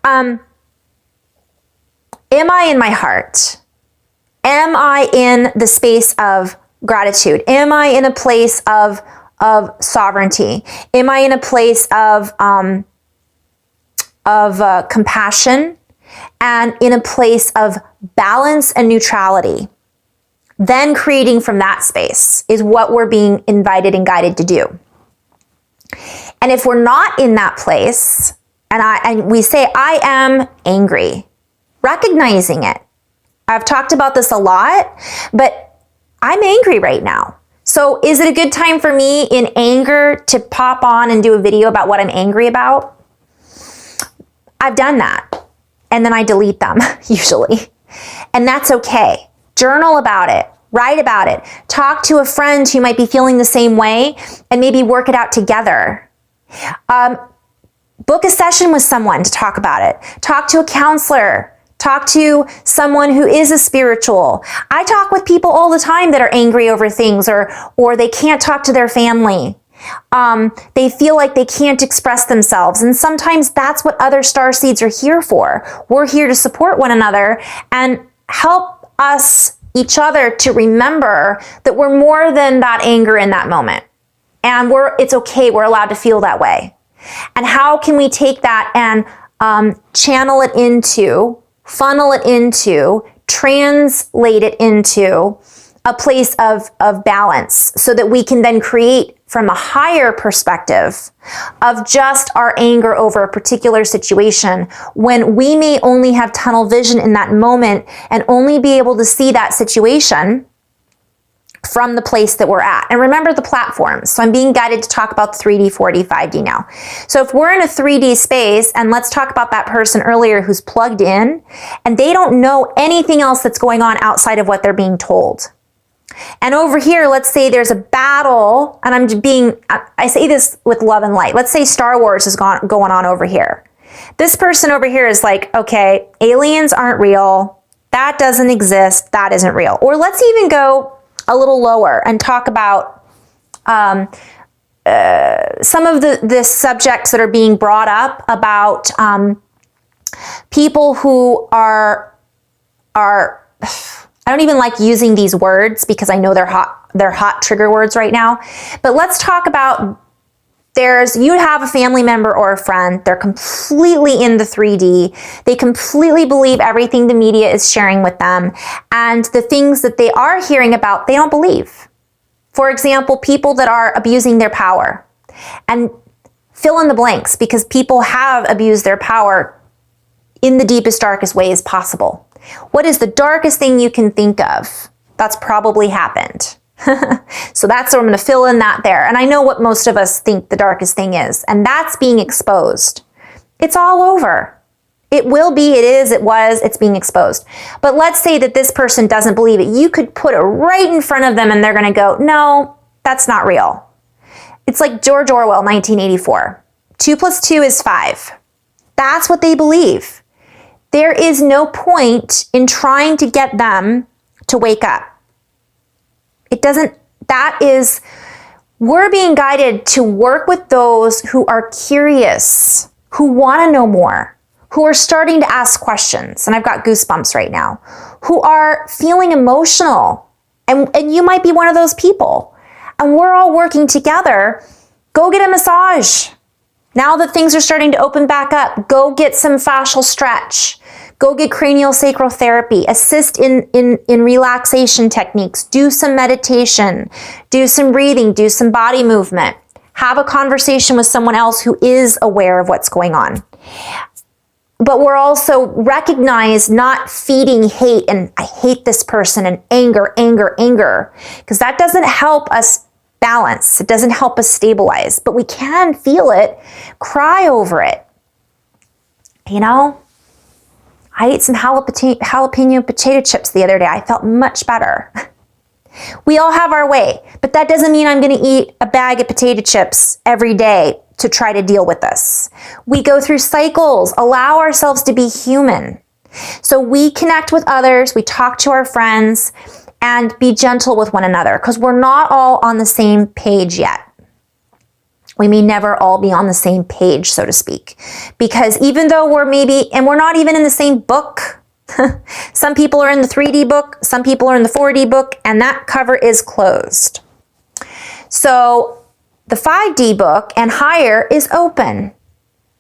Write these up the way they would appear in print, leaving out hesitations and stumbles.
am I in my heart? Am I in the space of gratitude? Am I in a place of sovereignty? Am I in a place of compassion and in a place of balance and neutrality? Then creating from that space is what we're being invited and guided to do. And if we're not in that place, and we say, I am angry, recognizing it. I've talked about this a lot, but I'm angry right now. So is it a good time for me in anger to pop on and do a video about what I'm angry about? I've done that. And then I delete them, usually. And that's okay. Journal about it. Write about it. Talk to a friend who might be feeling the same way and maybe work it out together. Book a session with someone to talk about it. Talk to a counselor. Talk to someone who is a spiritual. I talk with people all the time that are angry over things or they can't talk to their family. They feel like they can't express themselves. And sometimes that's what other starseeds are here for. We're here to support one another and help us, each other, to remember that we're more than that anger in that moment. And it's okay. We're allowed to feel that way. And how can we take that and channel it into, funnel it into, translate it into a place of balance so that we can then create from a higher perspective of just our anger over a particular situation when we may only have tunnel vision in that moment and only be able to see that situation from the place that we're at. And remember the platforms. So I'm being guided to talk about 3D, 4D, 5D now. So if we're in a 3D space, and let's talk about that person earlier who's plugged in and they don't know anything else that's going on outside of what they're being told. And over here, let's say there's a battle, and I say this with love and light. Let's say Star Wars is going on over here. This person over here is like, okay, aliens aren't real. That doesn't exist. That isn't real. Or let's even go a little lower and talk about some of the subjects that are being brought up about people who are I don't even like using these words because I know they're hot trigger words right now. But let's talk about you have a family member or a friend, they're completely in the 3D. They completely believe everything the media is sharing with them. And the things that they are hearing about, they don't believe. For example, people that are abusing their power. And fill in the blanks, because people have abused their power in the deepest, darkest ways possible. What is the darkest thing you can think of that's probably happened? So that's where I'm going to fill in that there. And I know what most of us think the darkest thing is, and that's being exposed. It's all over. It will be, it is, it was, it's being exposed. But let's say that this person doesn't believe it. You could put it right in front of them and they're going to go, no, that's not real. It's like George Orwell, 1984. 2 + 2 is 5. That's what they believe. There is no point in trying to get them to wake up. We're being guided to work with those who are curious, who want to know more, who are starting to ask questions, and I've got goosebumps right now, who are feeling emotional, and you might be one of those people. And we're all working together. Go get a massage. Now that things are starting to open back up, go get some fascial stretch. Go get cranial sacral therapy. Assist in relaxation techniques. Do some meditation. Do some breathing. Do some body movement. Have a conversation with someone else who is aware of what's going on. But we're also recognize not feeding hate and I hate this person and anger, because that doesn't help us balance. It doesn't help us stabilize, but we can feel it, cry over it. You know, I ate some jalapeno potato chips the other day. I felt much better. We all have our way, but that doesn't mean I'm going to eat a bag of potato chips every day to try to deal with this. We go through cycles. Allow ourselves to be human. So we connect with others, we talk to our friends, and be gentle with one another, because we're not all on the same page yet. We may never all be on the same page, so to speak, because even though we're not even in the same book. Some people are in the 3D book, some people are in the 4D book, and that cover is closed. So the 5D book and higher is open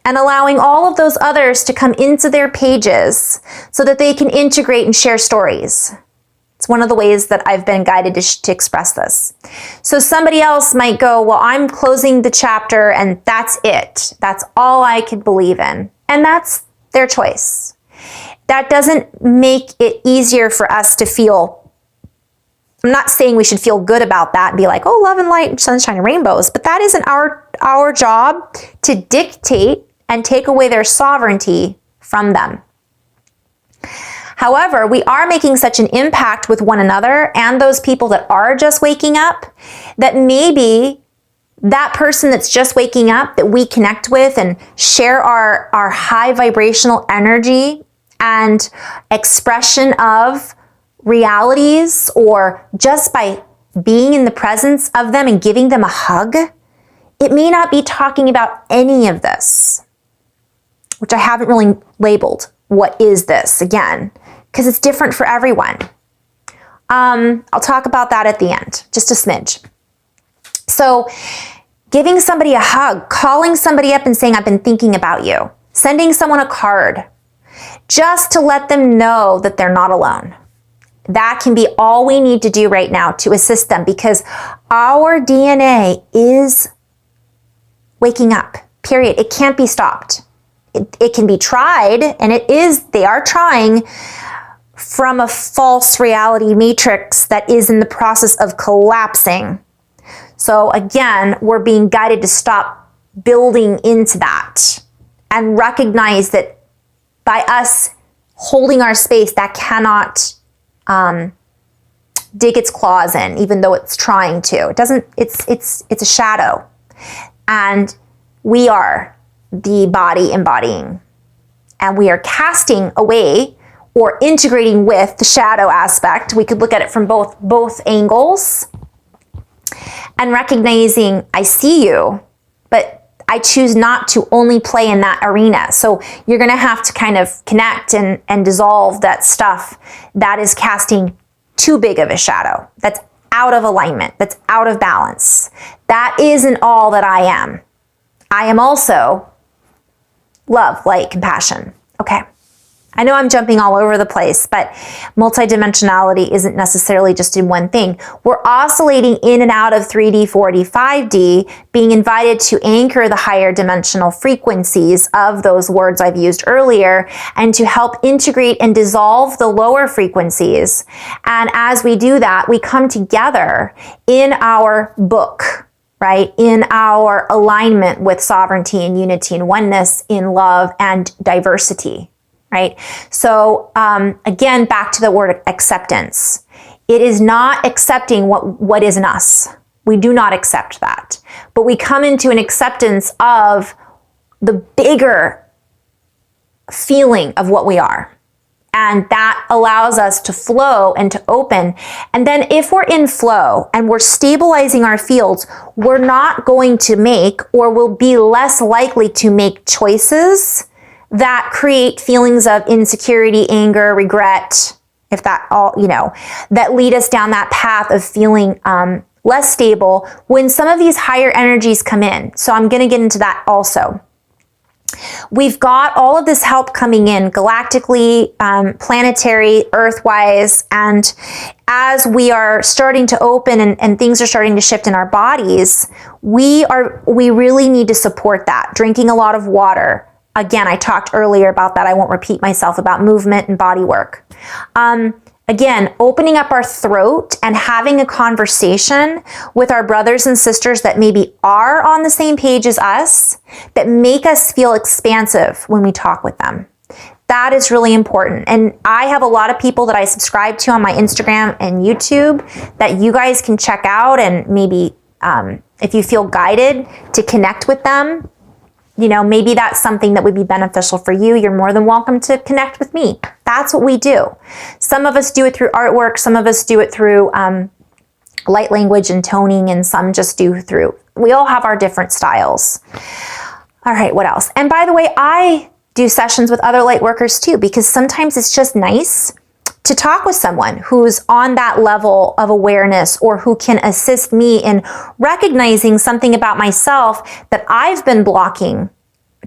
and allowing all of those others to come into their pages so that they can integrate and share stories. It's one of the ways that I've been guided to express this. So somebody else might go, well, I'm closing the chapter and that's it. That's all I could believe in. And that's their choice. That doesn't make it easier for us to feel. I'm not saying we should feel good about that and be like, oh, love and light, sunshine and rainbows. But that isn't our job to dictate and take away their sovereignty from them. However, we are making such an impact with one another and those people that are just waking up that maybe that person that's just waking up that we connect with and share our high vibrational energy and expression of realities, or just by being in the presence of them and giving them a hug, it may not be talking about any of this, which I haven't really labeled. What is this again? Because it's different for everyone. I'll talk about that at the end, just a smidge. So giving somebody a hug, calling somebody up and saying, I've been thinking about you, sending someone a card, just to let them know that they're not alone. That can be all we need to do right now to assist them, because our DNA is waking up, period. It can't be stopped. It can be tried, and they are trying from a false reality matrix that is in the process of collapsing. So again, we're being guided to stop building into that and recognize that by us holding our space, that cannot dig its claws in, even though it's trying to. It doesn't, it's a shadow. And we are the body embodying. And we are casting away or integrating with the shadow aspect. We could look at it from both angles and recognizing, I see you, but I choose not to only play in that arena. So you're going to have to kind of connect and dissolve that stuff that is casting too big of a shadow, that's out of alignment, that's out of balance. That isn't all that I am. I am also love, light, compassion. Okay. I know I'm jumping all over the place, but multidimensionality isn't necessarily just in one thing. We're oscillating in and out of 3D, 4D, 5D, being invited to anchor the higher dimensional frequencies of those words I've used earlier, and to help integrate and dissolve the lower frequencies. And as we do that, we come together in our book, right? In our alignment with sovereignty and unity and oneness, in love and diversity. Right? So again, back to the word acceptance. It is not accepting what isn't us. We do not accept that. But we come into an acceptance of the bigger feeling of what we are. And that allows us to flow and to open. And then if we're in flow and we're stabilizing our fields, we're not going to make, or will be less likely to make, choices that create feelings of insecurity, anger, regret, if that all, that lead us down that path of feeling less stable when some of these higher energies come in. So I'm going to get into that also. We've got all of this help coming in galactically, planetary, earth-wise, and as we are starting to open and things are starting to shift in our bodies, we really need to support that. Drinking a lot of water. Again, I talked earlier about that. I won't repeat myself about movement and body work. Again, opening up our throat and having a conversation with our brothers and sisters that maybe are on the same page as us, that make us feel expansive when we talk with them. That is really important. And I have a lot of people that I subscribe to on my Instagram and YouTube that you guys can check out, and maybe if you feel guided to connect with them, maybe that's something that would be beneficial for you. You're more than welcome to connect with me. That's what we do. Some of us do it through artwork. Some of us do it through light language and toning, and some just do through. We all have our different styles. All right, what else? And by the way, I do sessions with other light workers too, because sometimes it's just nice to talk with someone who's on that level of awareness, or who can assist me in recognizing something about myself that I've been blocking.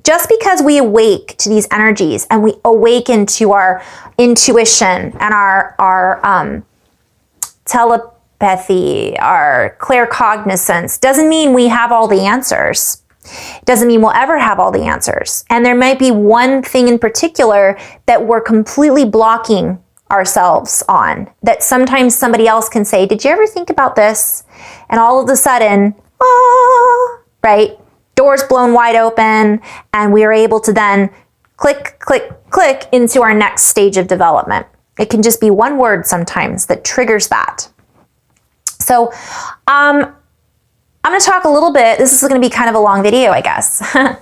Just because we awake to these energies and we awaken to our intuition and our telepathy, our claircognizance, doesn't mean we have all the answers. It doesn't mean we'll ever have all the answers. And there might be one thing in particular that we're completely blocking ourselves on, that sometimes somebody else can say, did you ever think about this? And all of a sudden, right? Doors blown wide open, and we are able to then click, click, click into our next stage of development. It can just be one word sometimes that triggers that. So I'm going to talk a little bit, this is going to be kind of a long video, I guess. I'm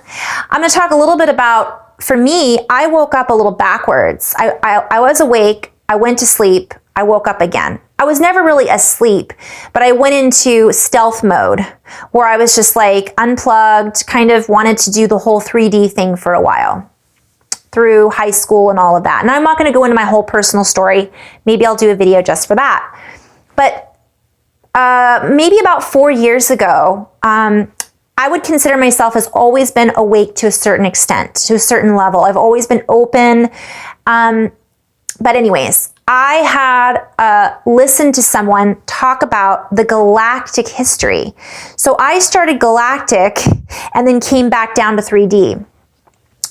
going to talk a little bit about, for me, I woke up a little backwards. I was awake, I went to sleep, I woke up again. I was never really asleep, but I went into stealth mode where I was just like unplugged, kind of wanted to do the whole 3D thing for a while through high school and all of that. And I'm not going to go into my whole personal story. Maybe I'll do a video just for that. But maybe about 4 years ago, I would consider myself as always been awake to a certain extent, to a certain level. I've always been open. But anyways, I had listened to someone talk about the galactic history. So I started galactic and then came back down to 3D.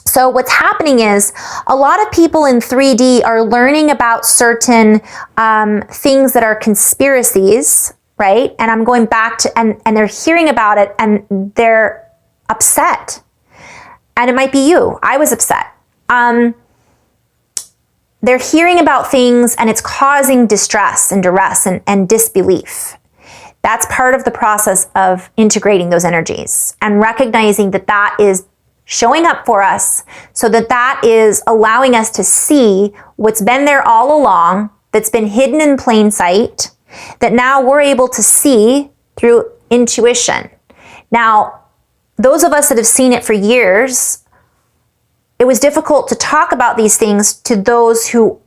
So what's happening is a lot of people in 3D are learning about certain things that are conspiracies, right? And I'm going back to, and they're hearing about it and they're upset. And it might be you. I was upset. They're hearing about things and it's causing distress and duress and disbelief. That's part of the process of integrating those energies and recognizing that that is showing up for us, so that that is allowing us to see what's been there all along, that's been hidden in plain sight, that now we're able to see through intuition. Now, those of us that have seen it for years, it was difficult to talk about these things to those who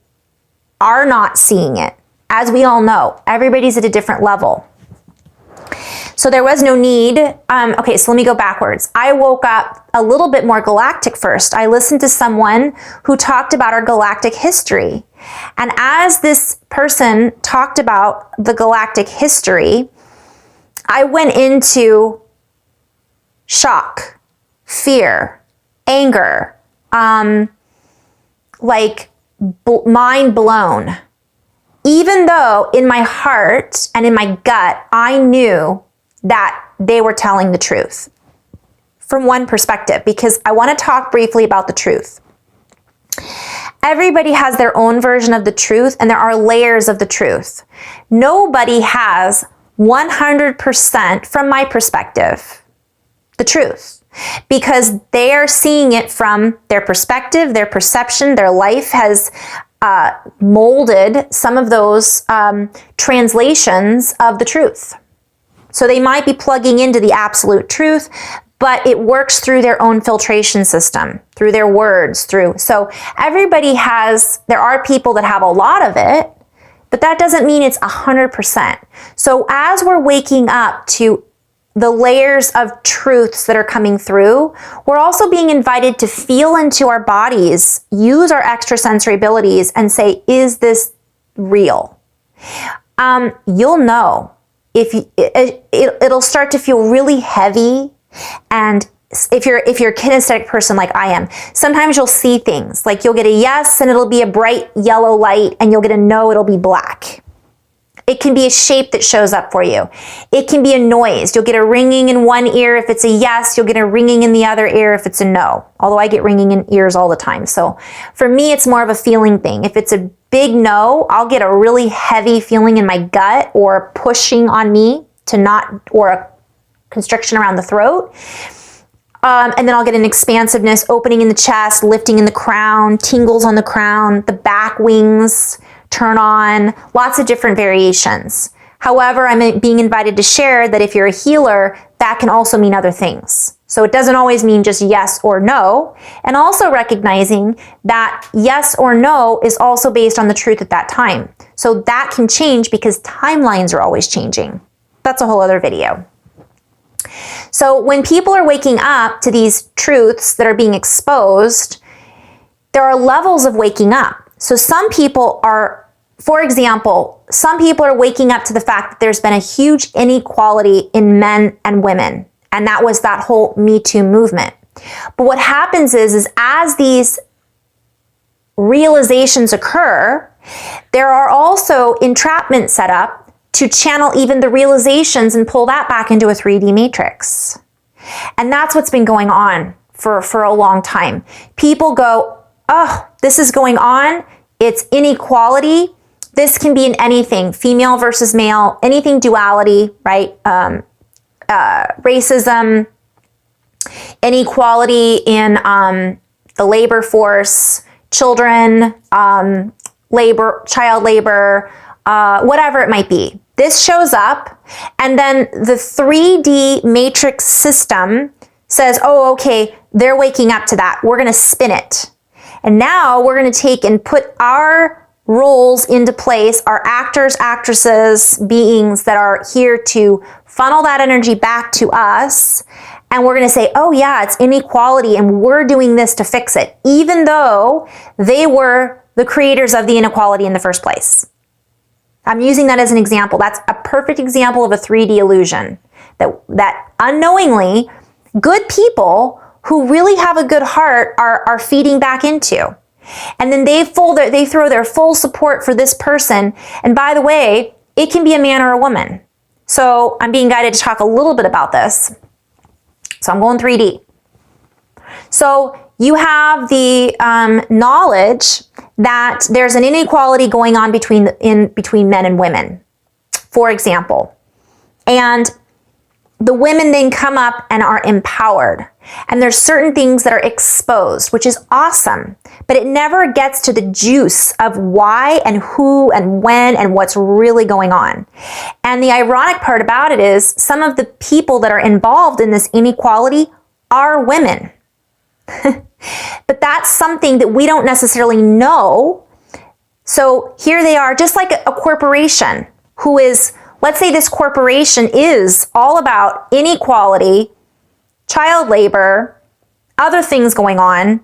are not seeing it. As we all know, everybody's at a different level. So there was no need. Okay, so let me go backwards. I woke up a little bit more galactic first. I listened to someone who talked about our galactic history. And as this person talked about the galactic history, I went into shock, fear, anger, mind blown. Even though in my heart and in my gut, I knew that they were telling the truth from one perspective, because I want to talk briefly about the truth. Everybody has their own version of the truth, and there are layers of the truth. Nobody has 100%, from my perspective, the truth, because they are seeing it from their perspective, their perception, their life has molded some of those translations of the truth. So they might be plugging into the absolute truth, but it works through their own filtration system, through their words, so everybody has, there are people that have a lot of it, but that doesn't mean it's 100%. So as we're waking up to the layers of truths that are coming through, we're also being invited to feel into our bodies, use our extrasensory abilities and say, is this real? You'll know. It'll start to feel really heavy. And if you're a kinesthetic person like I am, sometimes you'll see things like you'll get a yes and it'll be a bright yellow light, and you'll get a no, it'll be black. It can be a shape that shows up for you. It can be a noise. You'll get a ringing in one ear if it's a yes. You'll get a ringing in the other ear if it's a no. Although I get ringing in ears all the time. So for me, it's more of a feeling thing. If it's a big no, I'll get a really heavy feeling in my gut, or pushing on me to not, or a constriction around the throat. And then I'll get an expansiveness, opening in the chest, lifting in the crown, tingles on the crown, the back wings turn on, lots of different variations. However, I'm being invited to share that if you're a healer, that can also mean other things. So it doesn't always mean just yes or no. And also recognizing that yes or no is also based on the truth at that time. So that can change because timelines are always changing. That's a whole other video. So when people are waking up to these truths that are being exposed, there are levels of waking up. So some people are, for example, some people are waking up to the fact that there's been a huge inequality in men and women. And that was that whole Me Too movement. But what happens is as these realizations occur, there are also entrapments set up to channel even the realizations and pull that back into a 3D matrix. And that's what's been going on for a long time. People go, oh, this is going on. It's inequality. This can be in anything, female versus male, anything duality, right? Racism, inequality in the labor force, children, labor, child labor, whatever it might be. This shows up, and then the 3D matrix system says, oh, okay, they're waking up to that. We're going to spin it. And now we're going to take and put our roles into place, our actors, actresses, beings that are here to funnel that energy back to us. And we're going to say, oh yeah, it's inequality and we're doing this to fix it, even though they were the creators of the inequality in the first place. I'm using that as an example. That's a perfect example of a 3D illusion that unknowingly good people who really have a good heart are feeding back into. And then they throw their full support for this person. And by the way, it can be a man or a woman. So I'm being guided to talk a little bit about this. So I'm going 3D. So you have the knowledge that there's an inequality going on between men and women, for example. And the women then come up and are empowered. And there's certain things that are exposed, which is awesome, but it never gets to the juice of why and who and when and what's really going on. And the ironic part about it is some of the people that are involved in this inequality are women. But that's something that we don't necessarily know. So here they are, just like a corporation who is, let's say this corporation is all about inequality, child labor, other things going on,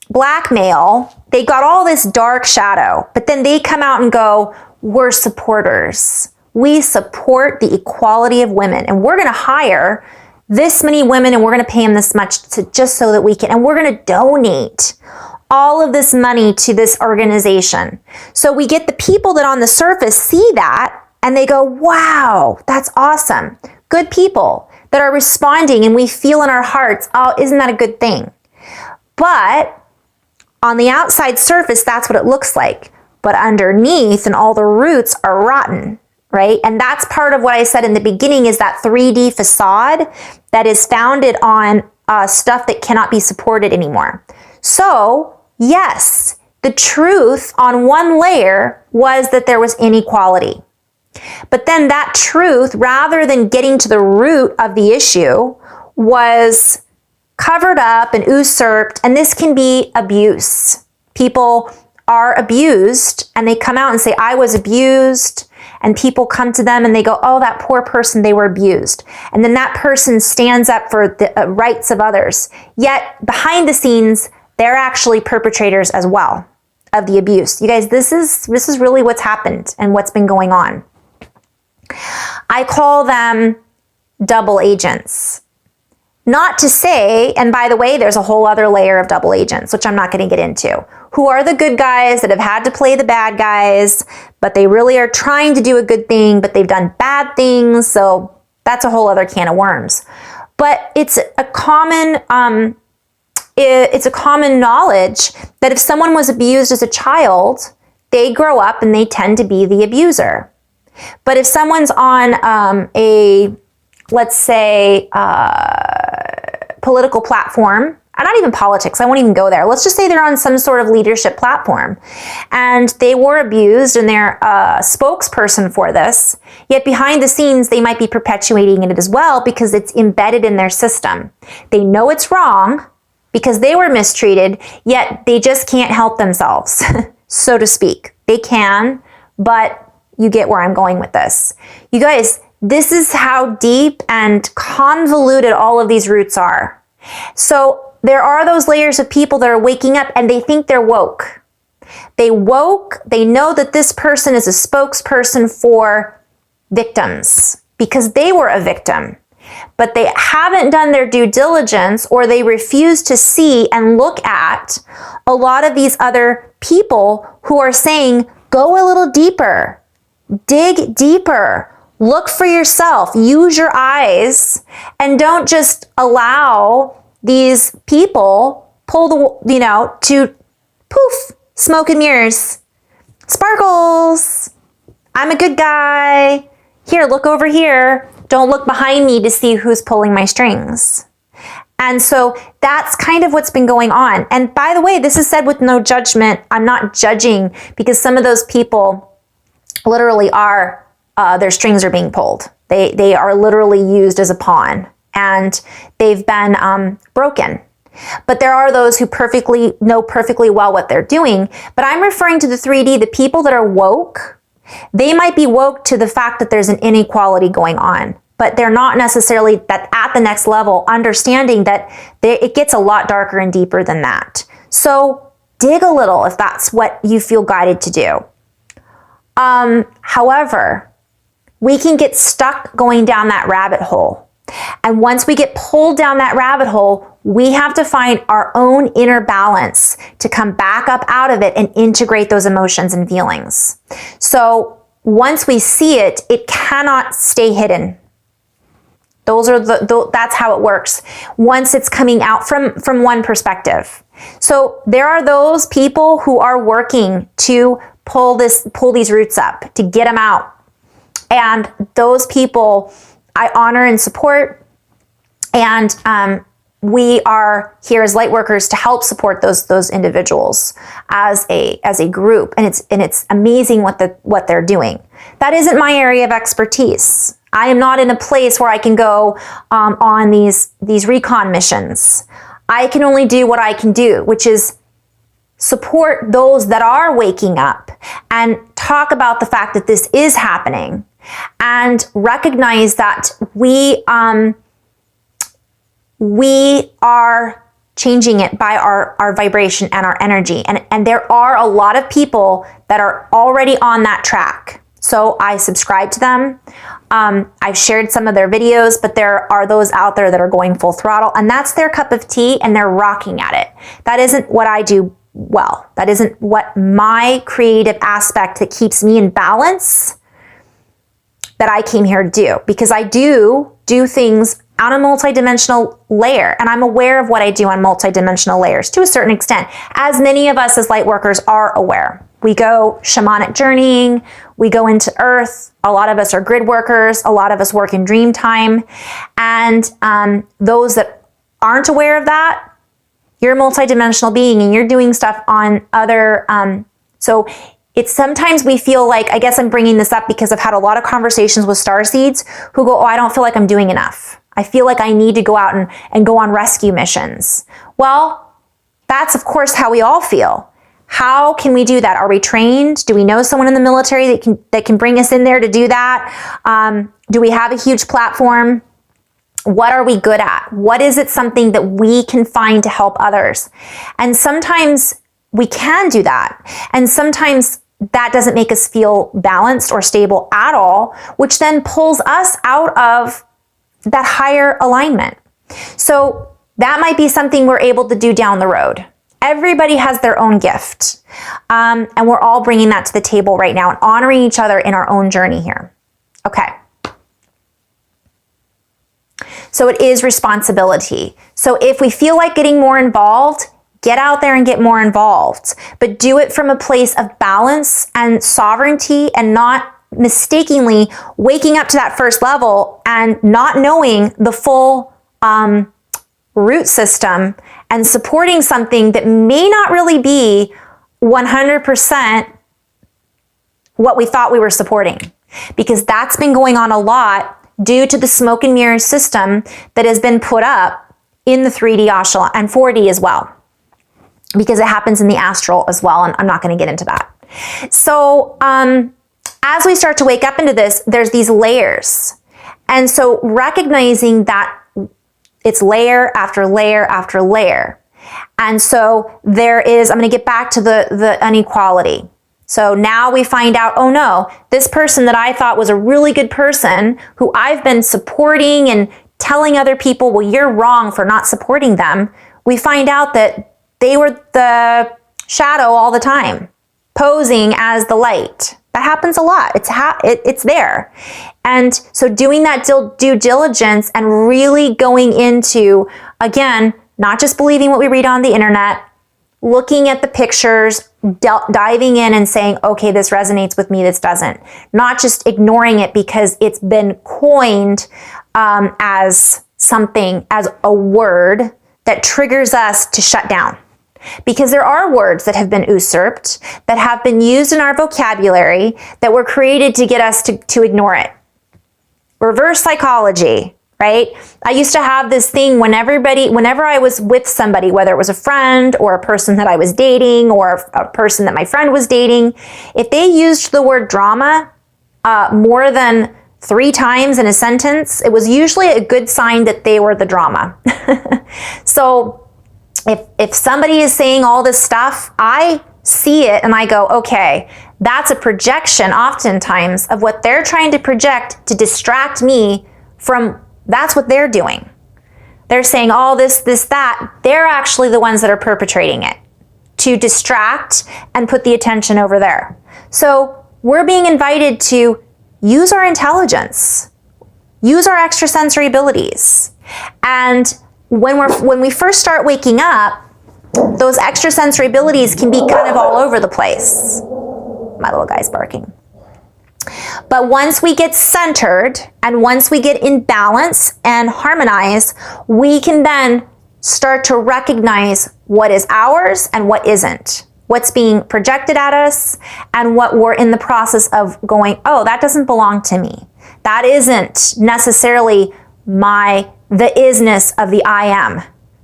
blackmail. They got all this dark shadow, but then they come out and go, we're supporters. We support the equality of women, and we're going to hire this many women and we're going to pay them this much just so that we can, and we're going to donate all of this money to this organization. So we get the people that on the surface see that and they go, wow, that's awesome. Good people that are responding, and we feel in our hearts, oh, isn't that a good thing? But on the outside surface, that's what it looks like. But underneath and all the roots are rotten, right? And that's part of what I said in the beginning is that 3D facade that is founded on stuff that cannot be supported anymore. So yes, the truth on one layer was that there was inequality. But then that truth, rather than getting to the root of the issue, was covered up and usurped, and this can be abuse. People are abused and they come out and say, I was abused, and people come to them and they go, oh, that poor person, they were abused. And then that person stands up for the rights of others. Yet behind the scenes, they're actually perpetrators as well of the abuse. You guys, this is really what's happened and what's been going on. I call them double agents. Not to say, and by the way, there's a whole other layer of double agents, which I'm not going to get into, who are the good guys that have had to play the bad guys, but they really are trying to do a good thing, but they've done bad things. So that's a whole other can of worms. But it's a common knowledge that if someone was abused as a child, they grow up and they tend to be the abuser. But if someone's on let's say, political platform, not even politics, I won't even go there. Let's just say they're on some sort of leadership platform and they were abused and they're a spokesperson for this, yet behind the scenes they might be perpetuating it as well because it's embedded in their system. They know it's wrong because they were mistreated, yet they just can't help themselves, so to speak. They can, but you get where I'm going with this. You guys, this is how deep and convoluted all of these roots are. So there are those layers of people that are waking up and they think they're woke. They know that this person is a spokesperson for victims because they were a victim, but they haven't done their due diligence or they refuse to see and look at a lot of these other people who are saying, go a little deeper, dig deeper, look for yourself, use your eyes, and don't just allow these people pull to poof, smoke and mirrors, sparkles. I'm a good guy. Here, look over here. Don't look behind me to see who's pulling my strings. And so that's kind of what's been going on. And by the way, this is said with no judgment. I'm not judging because some of those people literally are, their strings are being pulled. They are literally used as a pawn. And they've been broken. But there are those who know perfectly well what they're doing. But I'm referring to the 3D, the people that are woke. They might be woke to the fact that there's an inequality going on, but they're not necessarily that at the next level, understanding that it gets a lot darker and deeper than that. So dig a little if that's what you feel guided to do. However, we can get stuck going down that rabbit hole. And once we get pulled down that rabbit hole, we have to find our own inner balance to come back up out of it and integrate those emotions and feelings. So once we see it, it cannot stay hidden. That's how it works. Once it's coming out from one perspective. So there are those people who are working to pull these roots up, to get them out. And those people I honor and support, and we are here as Lightworkers to help support those individuals as a group, and it's amazing what they're doing. That isn't my area of expertise. I am not in a place where I can go on these recon missions. I can only do what I can do, which is support those that are waking up and talk about the fact that this is happening. And recognize that we are changing it by our vibration and our energy. And there are a lot of people that are already on that track. So I subscribe to them. I've shared some of their videos, but there are those out there that are going full throttle, and that's their cup of tea and they're rocking at it. That isn't what I do well. That isn't what my creative aspect that keeps me in balance that I came here to do, because I do things on a multidimensional layer, and I'm aware of what I do on multidimensional layers to a certain extent, as many of us as Lightworkers are aware. We go shamanic journeying, we go into earth, a lot of us are grid workers, a lot of us work in dreamtime, and those that aren't aware of that, you're a multidimensional being and you're doing stuff on other, so it's sometimes we feel like, I guess I'm bringing this up because I've had a lot of conversations with starseeds who go, oh, I don't feel like I'm doing enough. I feel like I need to go out and go on rescue missions. Well, that's of course how we all feel. How can we do that? Are we trained? Do we know someone in the military that can bring us in there to do that? Do we have a huge platform? What are we good at? What is it something that we can find to help others? And sometimes we can do that. And sometimes that doesn't make us feel balanced or stable at all, which then pulls us out of that higher alignment. So that might be something we're able to do down the road. Everybody has their own gift. And we're all bringing that to the table right now and honoring each other in our own journey here. Okay. So it is responsibility. So if we feel like getting more involved, get out there and get more involved, but do it from a place of balance and sovereignty and not mistakenly waking up to that first level and not knowing the full root system and supporting something that may not really be 100% what we thought we were supporting. Because that's been going on a lot due to the smoke and mirrors system that has been put up in the 3D ashram and 4D as well. Because it happens in the astral as well, and I'm not going to get into that. So as we start to wake up into this, there's these layers. And so recognizing that it's layer after layer after layer. And so there is, I'm going to get back to the inequality. So now we find out, oh no, this person that I thought was a really good person, who I've been supporting and telling other people, well, you're wrong for not supporting them. We find out that they were the shadow all the time, posing as the light. That happens a lot. It's there. And so doing that due diligence and really going into, again, not just believing what we read on the internet, looking at the pictures, diving in and saying, okay, this resonates with me, this doesn't. Not just ignoring it because it's been coined as something, as a word that triggers us to shut down. Because there are words that have been usurped, that have been used in our vocabulary, that were created to get us to ignore it. Reverse psychology, right? I used to have this thing whenever I was with somebody, whether it was a friend or a person that I was dating or a person that my friend was dating, if they used the word drama more than 3 times in a sentence, it was usually a good sign that they were the drama. So if somebody is saying all this stuff, I see it and I go, okay, that's a projection oftentimes of what they're trying to project to distract me from, that's what they're doing. They're saying all this, that. They're actually the ones that are perpetrating it to distract and put the attention over there. So we're being invited to use our intelligence, use our extrasensory abilities. And when we first start waking up, those extrasensory abilities can be kind of all over the place. My little guy's barking. But once we get centered and once we get in balance and harmonize, we can then start to recognize what is ours and what isn't. What's being projected at us and what we're in the process of going, oh, that doesn't belong to me. That isn't necessarily the isness of the I am.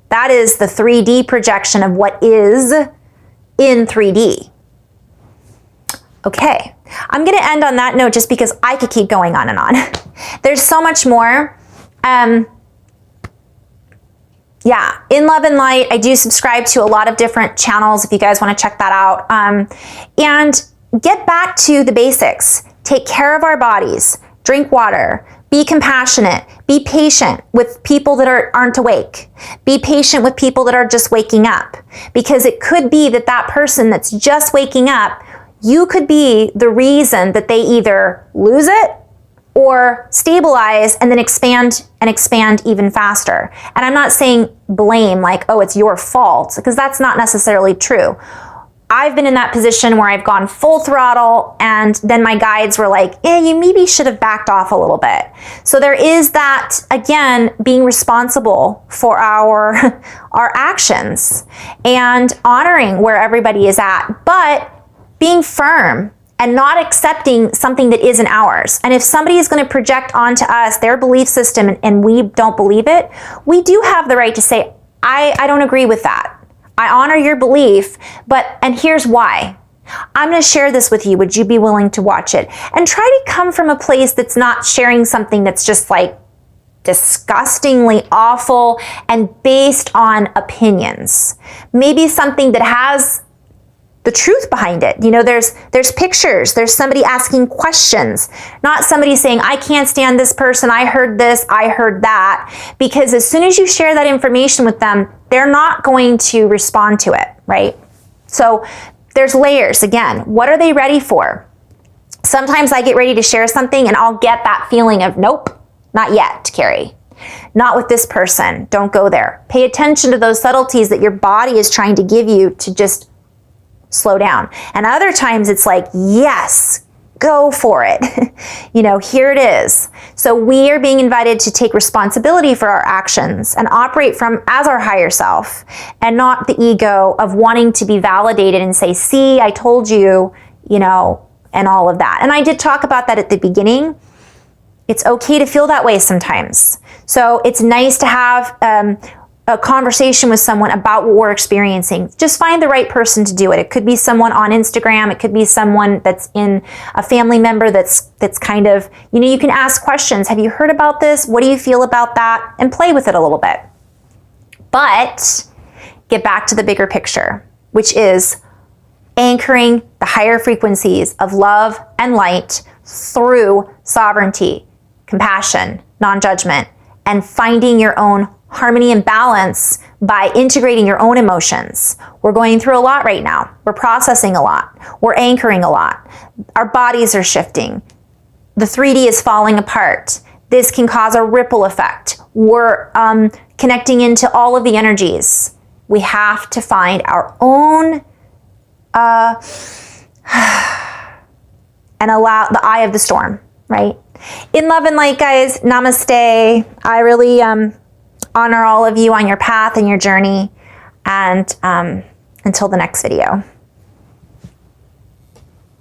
That is the 3D projection of what is in 3D. Okay, I'm going to end on that note just because I could keep going on and on. There's so much more. Yeah, in Love and Light, I do subscribe to a lot of different channels if you guys want to check that out. And get back to the basics. Take care of our bodies. Drink water. Be compassionate. Be patient with people that aren't awake. Be patient with people that are just waking up. Because it could be that person that's just waking up, you could be the reason that they either lose it or stabilize and then expand even faster. And I'm not saying blame like, oh, it's your fault, because that's not necessarily true. I've been in that position where I've gone full throttle and then my guides were like, you maybe should have backed off a little bit. So there is that, again, being responsible for our actions and honoring where everybody is at, but being firm and not accepting something that isn't ours. And if somebody is going to project onto us their belief system and we don't believe it, we do have the right to say, I don't agree with that. I honor your belief, and here's why. I'm going to share this with you. Would you be willing to watch it? And try to come from a place that's not sharing something that's just like disgustingly awful and based on opinions. Maybe something that has the truth behind it. You know, there's pictures, there's somebody asking questions, not somebody saying, I can't stand this person, I heard this, I heard that. Because as soon as you share that information with them, they're not going to respond to it, right? So there's layers. Again, what are they ready for? Sometimes I get ready to share something and I'll get that feeling of, nope, not yet, Carrie. Not with this person. Don't go there. Pay attention to those subtleties that your body is trying to give you to just slow down. And other times it's like, yes, go for it. You know, here it is. So we are being invited to take responsibility for our actions and operate from as our higher self, and not the ego of wanting to be validated and say, see, I told you, you know, and all of that. And I did talk about that at the beginning. It's okay to feel that way sometimes. So it's nice to have a conversation with someone about what we're experiencing. Just find the right person to do it. It could be someone on Instagram. It could be someone that's in a family member that's kind of, you know, you can ask questions. Have you heard about this? What do you feel about that? And play with it a little bit. But get back to the bigger picture, which is anchoring the higher frequencies of love and light through sovereignty, compassion, non-judgment, and finding your own harmony and balance by integrating your own emotions. We're going through a lot right now. We're processing a lot. We're anchoring a lot. Our bodies are shifting. The 3D is falling apart. This can cause a ripple effect. We're connecting into all of the energies. We have to find our own and allow the eye of the storm, right? In love and light, guys. Namaste. I really honor all of you on your path and your journey. And until the next video.